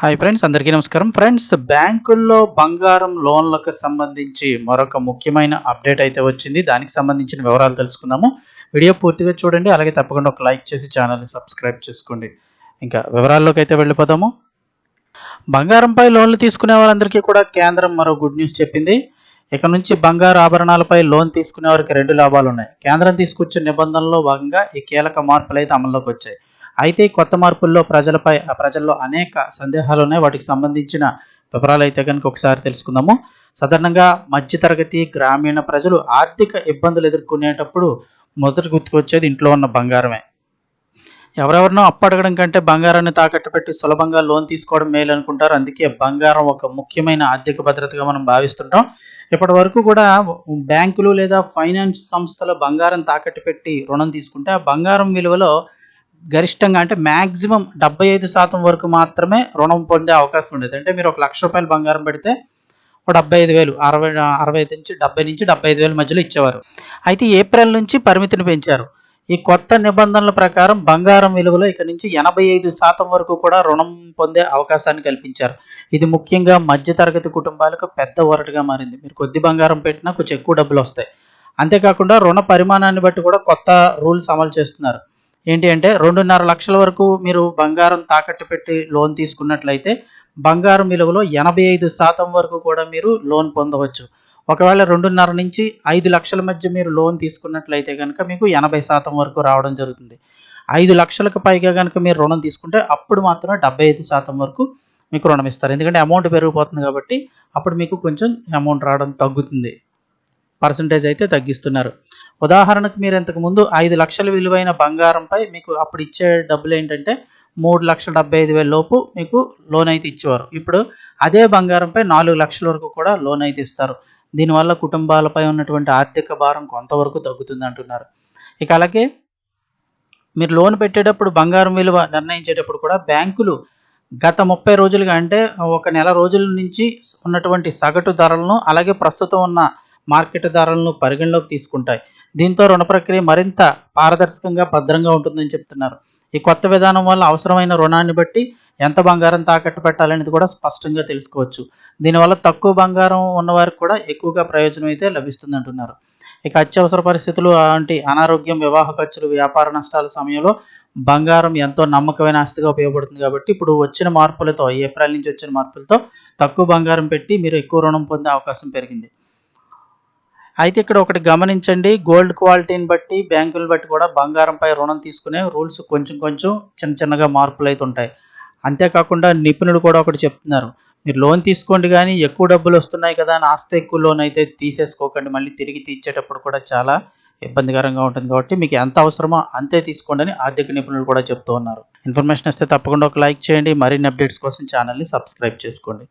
Hi friends, అందరికీ నమస్కారం. Friends, బ్యాంకుల్లో బంగారం లోన్లకు సంబంధించి మరొక ముఖ్యమైన అప్డేట్ అయితే వచ్చింది. దానికి సంబంధించిన వివరాలు తెలుసుకుందాము. వీడియో పూర్తిగా చూడండి, అలాగే తప్పకుండా ఒక లైక్ చేసి ఛానల్ని సబ్స్క్రైబ్ చేసుకోండి. ఇంకా వివరాల్లోకి అయితే వెళ్ళిపోదాము. బంగారంపై లోన్లు తీసుకునే వాళ్ళందరికీ కూడా కేంద్రం మరో గుడ్ న్యూస్ చెప్పింది. ఇక నుంచి బంగారు ఆభరణాలపై లోన్ తీసుకునే వారికి 2 లాభాలు ఉన్నాయి. కేంద్రం తీసుకొచ్చిన నిబంధనల్లో భాగంగా ఈ కీలక మార్పులు అయితే అమల్లోకి వచ్చాయి. అయితే ఈ కొత్త మార్పుల్లో ప్రజల్లో అనేక సందేహాలు ఉన్నాయి. వాటికి సంబంధించిన వివరాలు అయితే కనుక ఒకసారి తెలుసుకుందాము. సాధారణంగా మధ్యతరగతి గ్రామీణ ప్రజలు ఆర్థిక ఇబ్బందులు ఎదుర్కొనేటప్పుడు మొదట గుర్తుకొచ్చేది ఇంట్లో ఉన్న బంగారమే. ఎవరెవరినో అప్పు అడగడం కంటే బంగారాన్ని తాకట్టు పెట్టి సులభంగా లోన్ తీసుకోవడం మేలు అనుకుంటారు. అందుకే బంగారం ఒక ముఖ్యమైన ఆర్థిక భద్రతగా మనం భావిస్తుంటాం. ఇప్పటి వరకు కూడా బ్యాంకులు లేదా ఫైనాన్స్ సంస్థలు బంగారం తాకట్టు పెట్టి రుణం తీసుకుంటే ఆ బంగారం విలువలో గరిష్టంగా అంటే మ్యాక్సిమం 75% వరకు మాత్రమే రుణం పొందే అవకాశం ఉండేది. అంటే మీరు ఒక ₹1,00,000 బంగారం పెడితే ఒక 75,000 65 నుంచి 70 నుంచి 75,000 మధ్యలో ఇచ్చేవారు. అయితే ఏప్రిల్ నుంచి పరిమితిని పెంచారు. ఈ కొత్త నిబంధనల ప్రకారం బంగారం విలువలో ఇక నుంచి 85% వరకు కూడా రుణం పొందే అవకాశాన్ని కల్పించారు. ఇది ముఖ్యంగా మధ్యతరగతి కుటుంబాలకు పెద్ద ఊరటగా మారింది. మీరు కొద్ది బంగారం పెట్టినా కొంచెం ఎక్కువ డబ్బులు వస్తాయి. అంతేకాకుండా రుణ పరిమాణాన్ని బట్టి కూడా కొత్త రూల్స్ అమలు చేస్తున్నారు. ఏంటి అంటే 2.5 లక్షల వరకు మీరు బంగారం తాకట్టు పెట్టి లోన్ తీసుకున్నట్లయితే బంగారం విలువలో 85% వరకు కూడా మీరు లోన్ పొందవచ్చు. ఒకవేళ 2.5 నుంచి 5 లక్షల మధ్య మీరు లోన్ తీసుకున్నట్లయితే కనుక మీకు 80% వరకు రావడం జరుగుతుంది. 5 లక్షలకు పైగా కనుక మీరు రుణం తీసుకుంటే అప్పుడు మాత్రమే 75% వరకు మీకు రుణం ఇస్తారు. ఎందుకంటే అమౌంట్ పెరిగిపోతుంది కాబట్టి అప్పుడు మీకు కొంచెం అమౌంట్ రావడం తగ్గుతుంది. పర్సంటేజ్ అయితే తగ్గిస్తున్నారు. ఉదాహరణకు మీరు ఇంతకుముందు 5 లక్షల విలువైన బంగారంపై మీకు అప్పుడు ఇచ్చే డబ్బులు ఏంటంటే 3,75,000 లోపు మీకు లోన్ అయితే ఇచ్చేవారు. ఇప్పుడు అదే బంగారంపై 4 లక్షల వరకు కూడా లోన్ అయితే ఇస్తారు. దీనివల్ల కుటుంబాలపై ఉన్నటువంటి ఆర్థిక భారం కొంతవరకు తగ్గుతుంది అంటున్నారు. ఇక అలాగే మీరు లోన్ పెట్టేటప్పుడు బంగారం విలువ నిర్ణయించేటప్పుడు కూడా బ్యాంకులు గత 30 రోజులుగా అంటే ఒక నెల రోజుల నుంచి ఉన్నటువంటి సగటు ధరలను అలాగే ప్రస్తుతం ఉన్న మార్కెట్ ధరలను పరిగణలోకి తీసుకుంటాయి. దీంతో రుణ ప్రక్రియ మరింత పారదర్శకంగా భద్రంగా ఉంటుందని చెప్తున్నారు. ఈ కొత్త విధానం వల్ల అవసరమైన రుణాన్ని బట్టి ఎంత బంగారం తాకట్టు పెట్టాలనేది కూడా స్పష్టంగా తెలుసుకోవచ్చు. దీనివల్ల తక్కువ బంగారం ఉన్నవారికి కూడా ఎక్కువగా ప్రయోజనం అయితే లభిస్తుంది అంటున్నారు. ఇక అత్యవసర పరిస్థితులు అంటే అనారోగ్యం, వివాహ ఖర్చులు, వ్యాపార నష్టాల సమయంలో బంగారం ఎంతో నమ్మకమైన ఆస్తిగా ఉపయోగపడుతుంది. కాబట్టి ఇప్పుడు వచ్చిన మార్పులతో, ఏప్రిల్ నుంచి వచ్చిన మార్పులతో తక్కువ బంగారం పెట్టి మీరు ఎక్కువ రుణం పొందే అవకాశం పెరిగింది. అయితే ఇక్కడ ఒకటి గమనించండి, గోల్డ్ క్వాలిటీని బట్టి బ్యాంకులను బట్టి కూడా బంగారంపై రుణం తీసుకునే రూల్స్ కొంచెం చిన్నగా మార్పులు అయితే ఉంటాయి. అంతేకాకుండా నిపుణులు కూడా ఒకటి చెప్తున్నారు, మీరు లోన్ తీసుకోండి కానీ ఎక్కువ డబ్బులు వస్తున్నాయి కదా అని ఆస్తి ఎక్కువ లోన్ అయితే తీసేసుకోకండి. మళ్ళీ తిరిగి తీర్చేటప్పుడు కూడా చాలా ఇబ్బందికరంగా ఉంటుంది. కాబట్టి మీకు ఎంత అవసరమో అంతే తీసుకోండి అని ఆర్థిక నిపుణులు కూడా చెప్తూ ఉన్నారు. ఇన్ఫర్మేషన్ ఇస్తే తప్పకుండా ఒక లైక్ చేయండి. మరిన్ని అప్డేట్స్ కోసం ఛానల్ని సబ్స్క్రైబ్ చేసుకోండి.